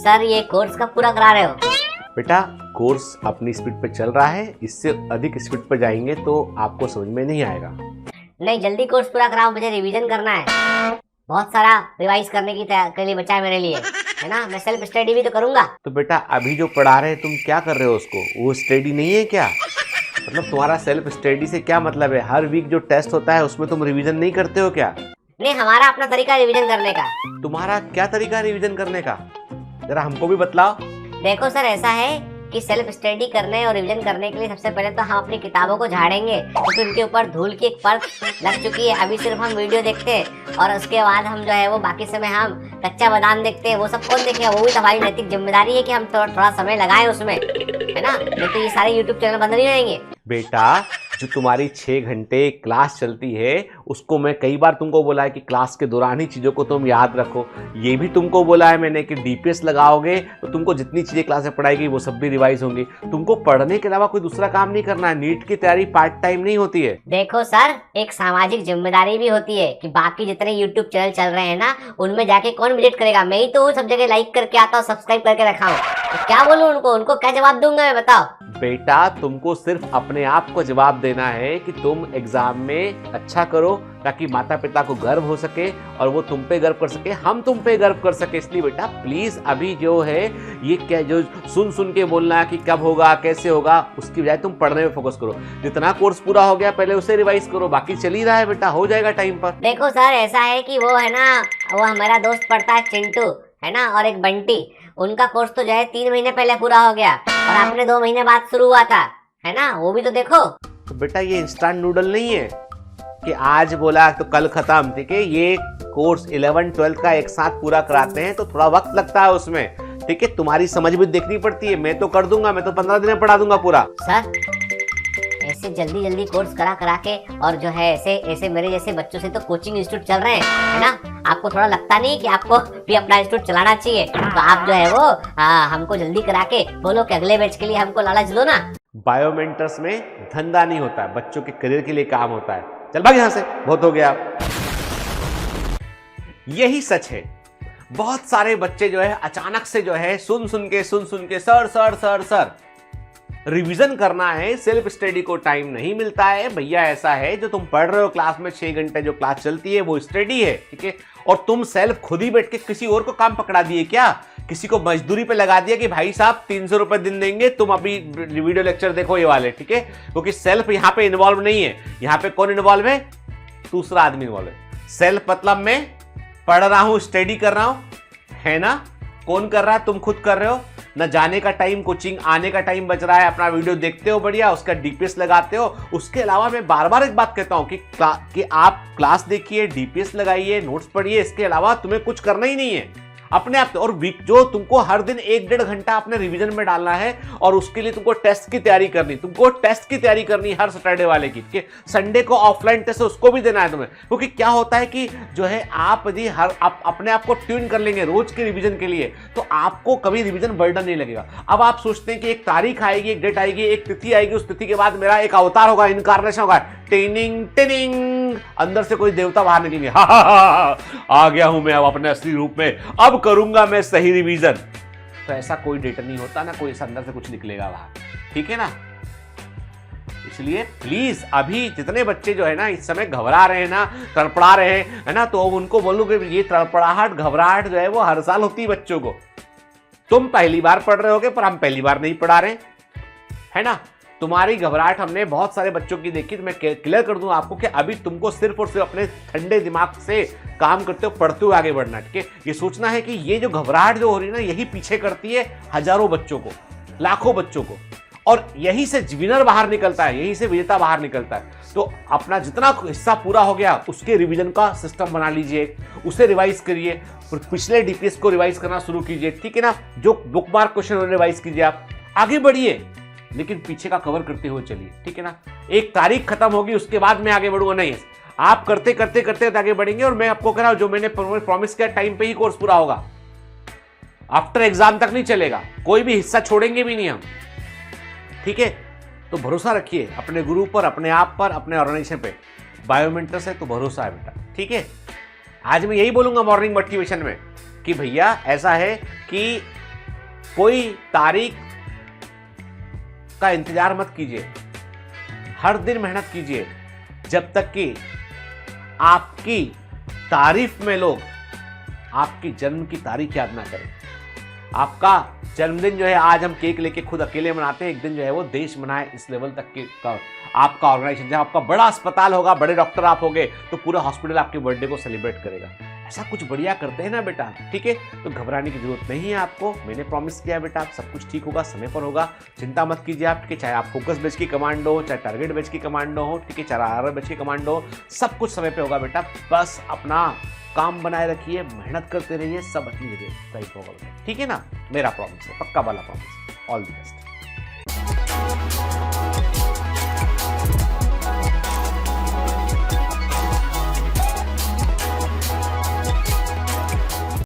Sir ये course कब पूरा करा रहे हो? बेटा कोर्स अपनी स्पीड पे चल रहा है, इससे अधिक स्पीड पे जाएंगे तो आपको समझ में नहीं आएगा। नहीं जल्दी कोर्स पूरा कराओ, मुझे रिवीजन करना है, बहुत सारा रिवाइज करने के लिए बचा है मेरे लिए, है ना। मैं सेल्फ स्टडी भी तो करूंगा। तो बेटा अभी जो पढ़ा रहे हैं तुम क्या कर रहे हो उसको, वो स्टडी नहीं है क्या? मतलब तुम्हारा सेल्फ स्टडी से क्या मतलब है? हर वीक जो टेस्ट होता है उसमें तुम रिवीजन नहीं करते हो क्या? नहीं हमारा अपना तरीका रिवीजन करने का। तुम्हारा क्या तरीका है रिवीजन करने का, जरा हमको भी बतलाओ। देखो सर ऐसा है कि सेल्फ स्टडी करने और रिवीजन करने के लिए सबसे पहले तो हम अपनी किताबों को झाड़ेंगे क्योंकि उनके ऊपर धूल की एक परत लग चुकी है। अभी सिर्फ हम वीडियो देखते हैं और उसके बाद हम जो है वो बाकी समय हम कच्चा बादाम देखते हैं। वो सब कौन देखेगा? वो भी तो हमारी नैतिक जिम्मेदारी है कि हम थोड़ा समय लगाएं उसमें, है ना। नहीं तो ये सारे यूट्यूब चैनल बंद नहीं रहेंगे। बेटा जो तुम्हारी 6 घंटे क्लास चलती है उसको मैं कई बार तुमको बोला है कि क्लास के दौरान ही चीज़ों को तुम याद रखो। ये भी तुमको बोला है मैंने कि डीपीएस लगाओगे तो तुमको जितनी चीज़ें क्लास में पढ़ाएगी वो सब भी रिवाइज होंगी। तुमको पढ़ने के अलावा कोई दूसरा काम नहीं करना है। नीट की तैयारी पार्ट टाइम नहीं होती है। देखो सर एक सामाजिक जिम्मेदारी भी होती है कि बाकी जितने यूट्यूब चैनल चल रहे हैं ना उनमें जाके कौन विजिट करेगा? मैं ही तो सब जगह लाइक करके आता हूँ, सब्सक्राइब करके रखा हूँ। तो क्या बोलूँ उनको क्या जवाब दूंगा मैं, बताओ। बेटा तुमको सिर्फ अपने आप को जवाब देना है कि तुम एग्जाम में अच्छा करो ताकि माता पिता को गर्व हो सके और वो तुम पे गर्व कर सके, हम तुम पे गर्व कर सके। इसलिए बेटा प्लीज अभी जो है ये क्या जो सुन के बोलना कि कब होगा कैसे होगा, उसकी बजाय तुम पढ़ने में फोकस करो। जितना कोर्स पूरा हो गया पहले उसे रिवाइज करो, बाकी चल ही रहा है बेटा, हो जाएगा टाइम पर। देखो सर ऐसा है कि वो है ना, वो हमारा दोस्त पढ़ता है चिंटू, है ना, और एक बंटी, उनका कोर्स तो जो है 3 महीने पहले पूरा हो गया और आपने 2 महीने बाद शुरू हुआ था, है ना। वो भी तो देखो। तो बेटा ये इंस्टेंट नूडल नहीं है कि आज बोला तो कल खत्म, ठीक है। ये कोर्स 11 12 का एक साथ पूरा कराते हैं तो थोड़ा वक्त लगता है उसमें, ठीक है। तुम्हारी समझ भी देखनी पड़ती है। मैं तो कर दूंगा, मैं तो 15 दिन में पढ़ा दूंगा पूरा। सर ऐसे जल्दी कोर्स करा के और जो है ऐसे मेरे जैसे बच्चों से तो कोचिंग इंस्टीट्यूट चल रहे हैं, है ना। आपको थोड़ा लगता नहीं कि आपको भी अपना इंस्टीट्यूट चलाना चाहिए? तो आप जो है वो हमको जल्दी करा के बोलो कि अगले बैच के लिए हमको लालच दो ना। बायोमेंटर्स में धंधा नहीं होता है, बच्चों के करियर के लिए काम होता है। चल भाग यहां से, बहुत हो गया। यही सच है, बहुत सारे बच्चे जो है अचानक से जो है सुन सुन के सर रिवीजन करना है, सेल्फ स्टडी को टाइम नहीं मिलता है। भैया ऐसा है जो तुम पढ़ रहे हो क्लास में 6 घंटे जो क्लास चलती है वो स्टडी है, ठीक है। और तुम सेल्फ खुद ही बैठ के किसी और को काम पकड़ा दिए क्या? किसी को मजदूरी पे लगा दिया कि भाई साहब 300 रुपए दिन देंगे, तुम अभी वीडियो लेक्चर देखो ये वाले, ठीक है। क्योंकि सेल्फ यहाँ पे इन्वॉल्व नहीं है। यहाँ पे कौन इन्वॉल्व है? दूसरा आदमी इन्वॉल्व है। सेल्फ मतलब मैं पढ़ रहा हूं, स्टडी कर रहा हूं, है ना। कौन कर रहा है? तुम खुद कर रहे हो ना। जाने का टाइम, कोचिंग आने का टाइम बच रहा है, अपना वीडियो देखते हो बढ़िया, उसका डीपीएस लगाते हो। उसके अलावा मैं बार बार एक बात कहता हूं कि आप क्लास देखिए, डीपीएस लगाइए, नोट्स पढ़िए, इसके अलावा तुम्हें कुछ करना ही नहीं है अपने आप। और वीक जो तुमको हर दिन 1-1.5 घंटा अपने रिवीजन में डालना है और उसके लिए तुमको टेस्ट की तैयारी करनी, हर सैटरडे वाले की, ठीक है। संडे को ऑफलाइन टेस्ट है उसको भी देना है तुम्हें। क्योंकि क्या होता है कि जो है आप यदि अपने आप को ट्यून कर लेंगे रोज के रिवीजन के लिए तो आपको कभी रिवीजन बर्डन नहीं लगेगा। अब आप सोचते हैं कि एक तारीख आएगी, एक डेट आएगी, एक तिथि आएगी, उस तिथि के बाद मेरा एक अवतार होगा, इनकारनेशन होगा, टिनिंग अंदर से कोई देवता बाहर निकलेंगे, आ गया हूं मैं अब अपने असली रूप में, अब करूंगा मैं सही रिवीजन। तो ऐसा कोई डेटा नहीं होता ना, कोई अंदर से कुछ निकलेगा बाहर, ठीक है ना। इसलिए प्लीज अभी जितने बच्चे जो है ना इस समय घबरा रहे हैं ना, तड़पड़ा रहे हैं, है ना, तो उनको बोलूं कि ये तड़पड़ाहट घबराहट जो है वो हर साल होती है बच्चों को। तुम पहली बार पढ़ रहे होगे पर हम पहली बार नहीं पढ़ा रहे, है ना। तुम्हारी घबराहट हमने बहुत सारे बच्चों की देखी। तो मैं क्लियर कर दूं आपको कि अभी तुमको सिर्फ और सिर्फ अपने ठंडे दिमाग से काम करते हो, पढ़ते हुए आगे बढ़ना, ठीक है। ये सोचना है कि ये जो घबराहट जो हो रही है ना यही पीछे करती है हजारों बच्चों को, लाखों बच्चों को, और यही से विनर बाहर निकलता है, यही से विजेता बाहर निकलता है। तो अपना जितना हिस्सा पूरा हो गया उसके रिवीजन का सिस्टम बना लीजिए, उसे रिवाइज करिए, पिछले डीपीएस को रिवाइज करना शुरू कीजिए, ठीक है ना। जो बुक मार्क क्वेश्चन रिवाइज कीजिए, आप आगे बढ़िए लेकिन पीछे का कवर करते हुए चलिए, ठीक है ना। एक तारीख खत्म होगी उसके बाद मैं आगे बढ़ूंगा, नहीं, आप करते करते करते आगे बढ़ेंगे। और मैं आपको कह रहा हूं जो मैंने प्रॉमिस किया टाइम पे ही कोर्स पूरा होगा, आफ्टर एग्जाम तक नहीं चलेगा, कोई भी हिस्सा छोड़ेंगे भी नहीं हम, ठीक है। तो भरोसा रखिए अपने गुरु पर, अपने आप पर, अपने ऑर्गेनाइजेशन पे। बायोमेंटर से तो भरोसा है बेटा, ठीक है। आज मैं यही बोलूंगा मॉर्निंग मोटिवेशन में कि भैया ऐसा है कि कोई तारीख का इंतजार मत कीजिए, हर दिन मेहनत कीजिए जब तक कि आपकी तारीफ में लोग आपकी जन्म की तारीख याद ना करें। आपका जन्मदिन जो है आज हम केक लेके खुद अकेले मनाते हैं, एक दिन जो है वो देश मनाए, इस लेवल तक के का आपका ऑर्गेनाइजेशन, जब आपका बड़ा अस्पताल होगा, बड़े डॉक्टर आप होगे, तो पूरा हॉस्पिटल आपके बर्थडे को सेलिब्रेट करेगा। ऐसा कुछ बढ़िया करते हैं ना बेटा, ठीक है? तो घबराने की जरूरत नहीं है आपको, मैंने प्रॉमिस किया बेटा, आप सब कुछ ठीक होगा, समय पर होगा, चिंता मत कीजिए आप, ठीक है? चाहे आप फोकस बैच की कमांडो हो, चाहे टारगेट बैच की कमांडो हो, ठीक है, चाहे आर बैच की कमांडो हो, सब कुछ समय पे होगा बेटा। बस अपना काम बनाए रखिए, मेहनत करते रहिए, सब अपनी जगह सही होगा, ठीक है ना? मेरा प्रॉमिस है, पक्का वाला प्रॉमिस। All the best.